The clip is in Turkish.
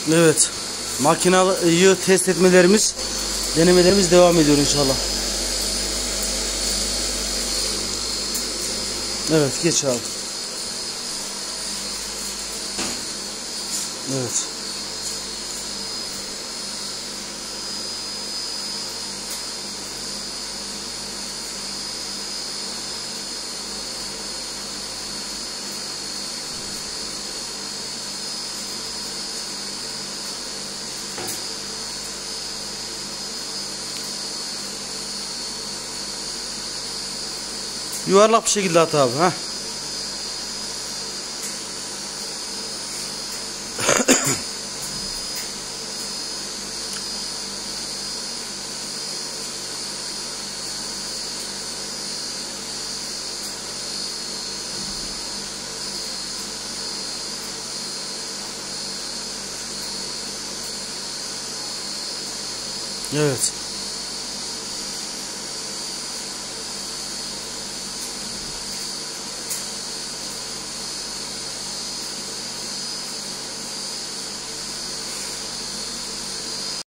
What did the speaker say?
Evet. Makinayı test etmelerimiz, denemelerimiz devam ediyor inşallah. Evet, geç abi. Evet. Yuvarlak bir şekilde at abi. Heh. Evet.